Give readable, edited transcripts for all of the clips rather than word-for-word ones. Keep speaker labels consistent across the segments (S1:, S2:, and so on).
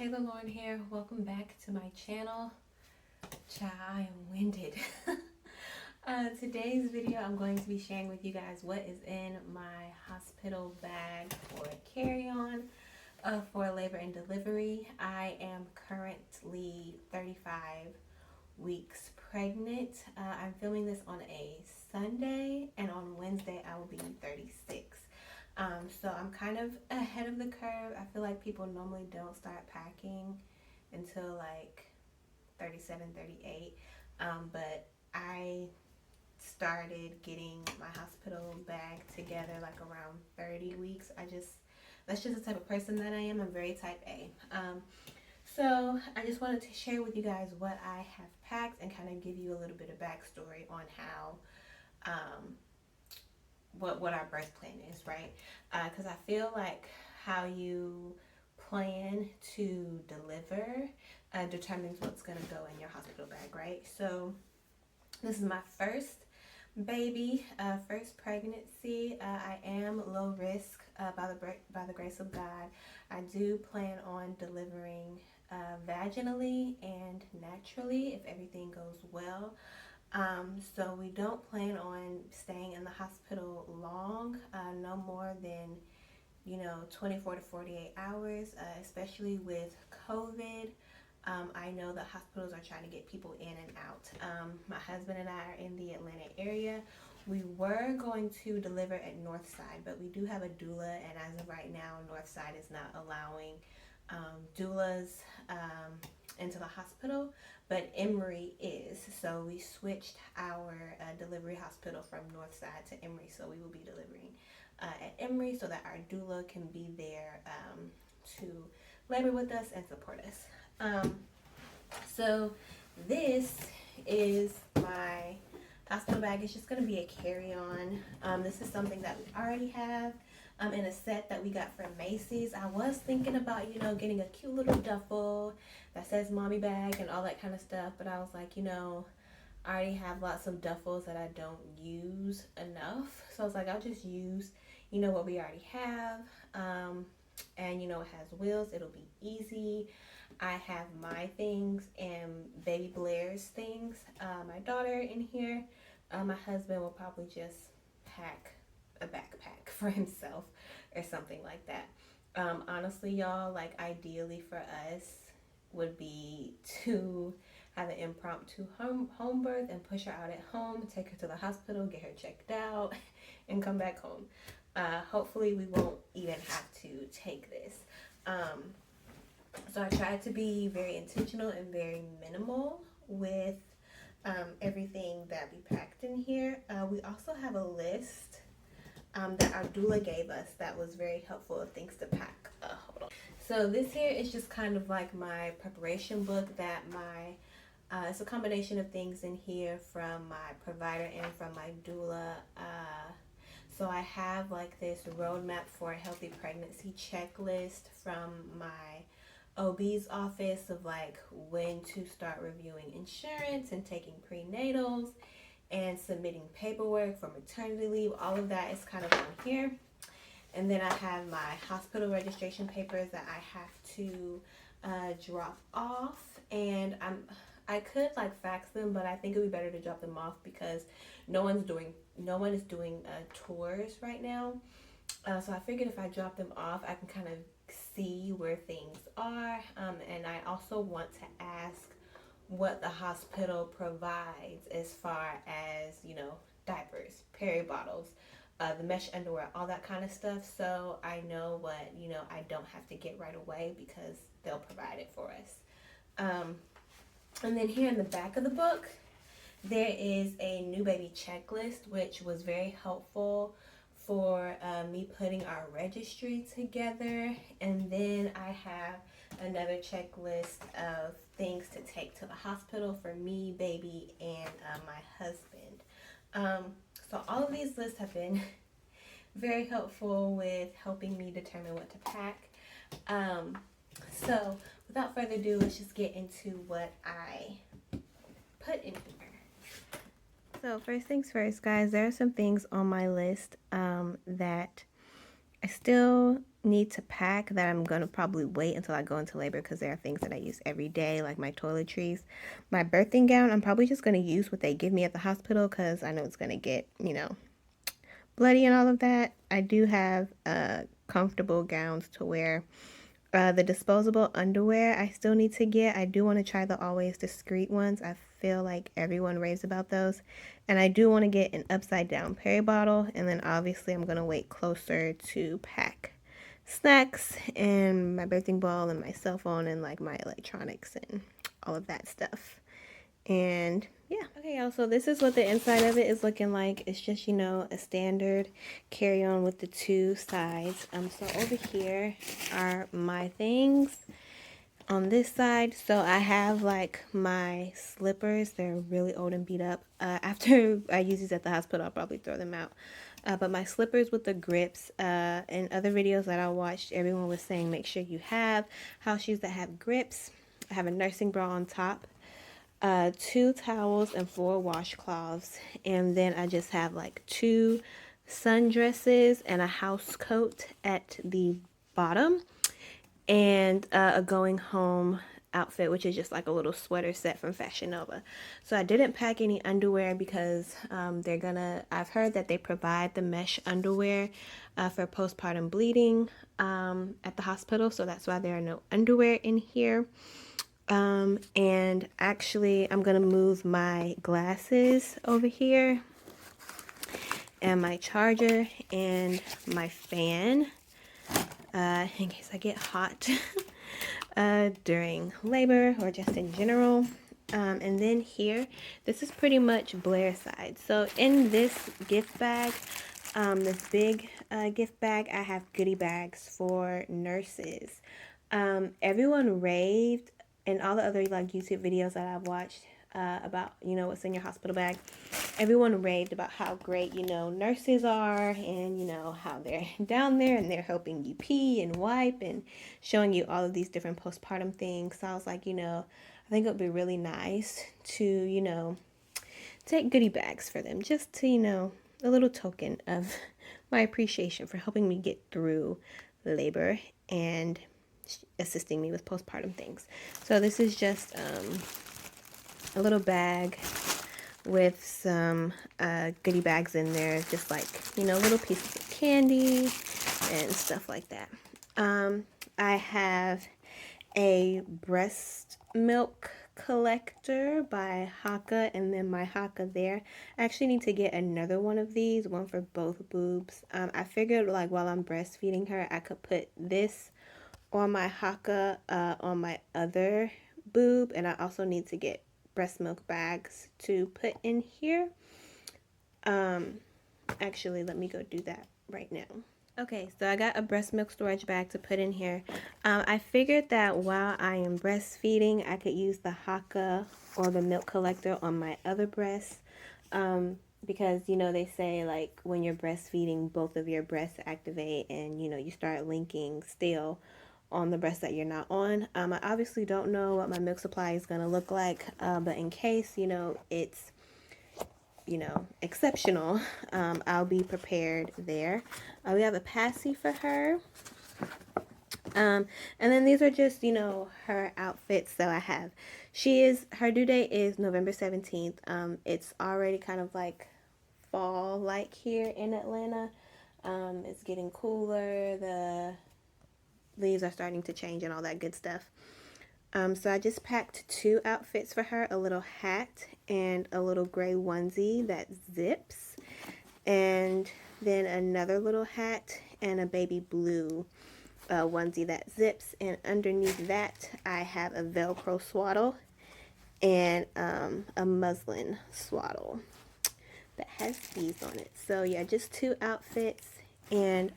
S1: Taylor Lauren here. Welcome back to my channel. Child, I am winded. Today's video, I'm going to be sharing with you guys what is in my hospital bag for carry-on for labor and delivery. I am currently 35 weeks pregnant. I'm filming this on a Sunday, and on Wednesday I will be 36. So I'm kind of ahead of the curve. I feel like people normally don't start packing until like 37, 38. But I started getting my hospital bag together like around 30 weeks. That's just the type of person that I am. I'm very type A. So I just wanted to share with you guys what I have packed and kind of give you a little bit of backstory on how, what our birth plan is, right? Because I feel like how you plan to deliver determines what's going to go in your hospital bag, right? So this is my first baby, first pregnancy. I am low risk by the grace of God. I do plan on delivering vaginally and naturally if everything goes well. So we don't plan on staying in the hospital long, no more than 24 to 48 hours, especially with COVID. I know that hospitals are trying to get people in and out. My husband and I are in the Atlanta area. We were going to deliver at Northside, but we do have a doula, and as of right now, Northside is not allowing doulas into the hospital, but Emory is. So we switched our delivery hospital from Northside to Emory, so we will be delivering at Emory so that our doula can be there to labor with us and support us. So this is my hospital bag. It's just going to be a carry-on. This is something that we already have in a set that we got from Macy's. I was thinking about, getting a cute little duffel that says mommy bag and all that kind of stuff, but I was like, I already have lots of duffels that I don't use enough. So I was like, I'll just use, what we already have. And it has wheels. It'll be easy. I have my things and baby Blair's things. My daughter in here. My husband will probably just pack a backpack for himself or something like that. Honestly, y'all, like ideally for us would be to have an impromptu home birth and push her out at home, take her to the hospital, get her checked out, and come back home. Hopefully we won't even have to take this. So I tried to be very intentional and very minimal with everything that we packed in here. We also have a list that our doula gave us that was very helpful of things to pack. Hold on. So this here is just kind of like my preparation book that it's a combination of things in here from my provider and from my doula. So I have like this roadmap for a healthy pregnancy checklist from my OB's office of like when to start reviewing insurance and taking prenatals and submitting paperwork for maternity leave. All of that is kind of on here. And then I have my hospital registration papers that I have to drop off, and I could like fax them, but I think it would be better to drop them off because no one is doing tours right now. So I figured if I drop them off, I can kind of see where things are. And I also want to ask what the hospital provides as far as, diapers, peri bottles, the mesh underwear, all that kind of stuff. So I know what, I don't have to get right away because they'll provide it for us. And then here in the back of the book, there is a new baby checklist, which was very helpful for me putting our registry together. And then I have another checklist of things to take to the hospital for me, baby, and my husband. So all of these lists have been very helpful with helping me determine what to pack. So without further ado, let's just get into what I put in here. So first things first, guys, there are some things on my list that I still need to pack that I'm going to probably wait until I go into labor, because there are things that I use every day, like my toiletries. My birthing gown, I'm probably just going to use what they give me at the hospital, because I know it's going to get, bloody and all of that. I do have comfortable gowns to wear. The disposable underwear I still need to get. I do want to try the Always Discreet ones. I feel like everyone raves about those. And I do want to get an upside down Perry bottle. And then obviously I'm going to wait closer to pack snacks and my birthing ball and my cell phone and like my electronics and all of that stuff. And yeah. Okay, y'all, so this is what the inside of it is looking like. It's just, a standard carry-on with the two sides. So over here are my things on this side. So I have like my slippers. They're really old and beat up. After I use these at the hospital, I'll probably throw them out. But my slippers with the grips, in other videos that I watched, everyone was saying make sure you have house shoes that have grips. I have a nursing bra on top. 2 towels and 4 washcloths, and then I just have like 2 sundresses and a house coat at the bottom, and a going home outfit, which is just like a little sweater set from Fashion Nova. So I didn't pack any underwear because I've heard that they provide the mesh underwear for postpartum bleeding at the hospital, so that's why there are no underwear in here. And actually I'm gonna move my glasses over here and my charger and my fan in case I get hot during labor or just in general. And then here, this is pretty much Blair's side. So in this gift bag, this big gift bag, I have goodie bags for nurses. Everyone raved, and all the other like YouTube videos that I've watched about, what's in your hospital bag, everyone raved about how great, nurses are, and, how they're down there and they're helping you pee and wipe and showing you all of these different postpartum things. So I was like, I think it would be really nice to, take goodie bags for them, just to, a little token of my appreciation for helping me get through labor and assisting me with postpartum things. So this is just a little bag with some goodie bags in there, just like, little pieces of candy and stuff like that. I have a breast milk collector by Haka, and then my Haka there. I actually need to get another one of these, one for both boobs. I figured like while I'm breastfeeding her, I could put this on my Haka on my other boob, and I also need to get breast milk bags to put in here. Actually, let me go do that right now. Okay, so I got a breast milk storage bag to put in here. I figured that while I am breastfeeding, I could use the Haka or the milk collector on my other breast. Because, they say like when you're breastfeeding, both of your breasts activate and, you start linking still on the breast that you're not on. I obviously don't know what my milk supply is going to look like, but in case, it's, exceptional, I'll be prepared there. We have a passy for her. And then these are just, her outfits that I have. Her due date is November 17th. It's already kind of like fall-like here in Atlanta. It's getting cooler. The leaves are starting to change and all that good stuff. So I just packed 2 outfits for her, a little hat and a little gray onesie that zips, and then another little hat and a baby blue onesie that zips, and underneath that I have a Velcro swaddle and a muslin swaddle that has these on it. So yeah, just 2 outfits and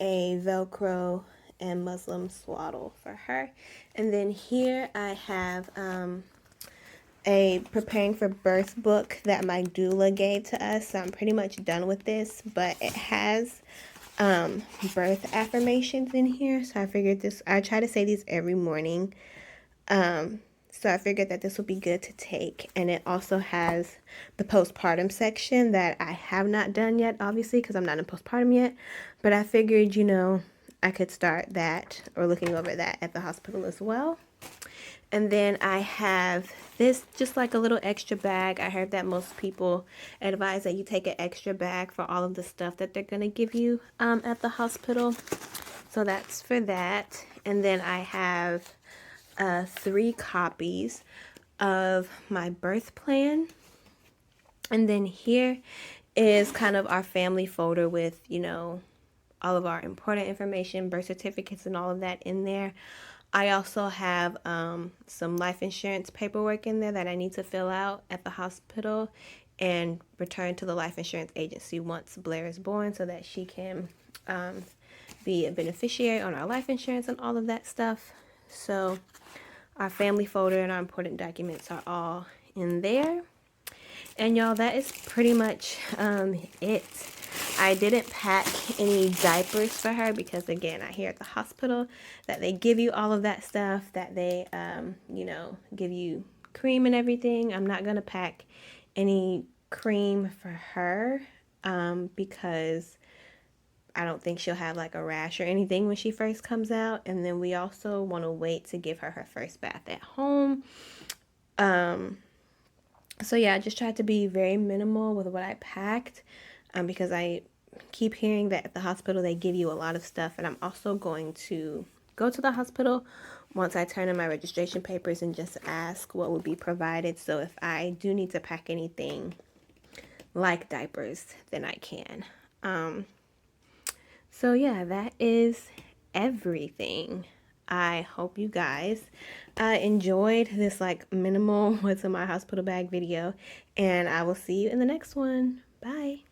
S1: a Velcro and muslin swaddle for her. And then here I have a preparing for birth book that my doula gave to us. So I'm pretty much done with this, but it has birth affirmations in here. So I figured I try to say these every morning. So I figured that this would be good to take. And it also has the postpartum section that I have not done yet, obviously, because I'm not in postpartum yet. But I figured, you know, I could start that or looking over that at the hospital as well. And then I have this, just like a little extra bag. I heard that most people advise that you take an extra bag for all of the stuff that they're going to give you at the hospital. So that's for that. And then I have 3 copies of my birth plan. And then here is kind of our family folder with, you know, all of our important information, birth certificates and all of that in there. I also have some life insurance paperwork in there that I need to fill out at the hospital and return to the life insurance agency once Blair is born so that she can be a beneficiary on our life insurance and all of that stuff. So our family folder and our important documents are all in there. And y'all, that is pretty much it. I didn't pack any diapers for her because, again, I hear at the hospital that they give you all of that stuff, that they, you know, give you cream and everything. I'm not going to pack any cream for her because I don't think she'll have like a rash or anything when she first comes out. And then we also want to wait to give her her first bath at home. So yeah, I just tried to be very minimal with what I packed because I keep hearing that at the hospital they give you a lot of stuff. And I'm also going to go to the hospital once I turn in my registration papers and just ask what would be provided. So if I do need to pack anything like diapers, then I can. So yeah, that is everything. I hope you guys enjoyed this like minimal what's in my hospital bag video, and I will see you in the next one. Bye.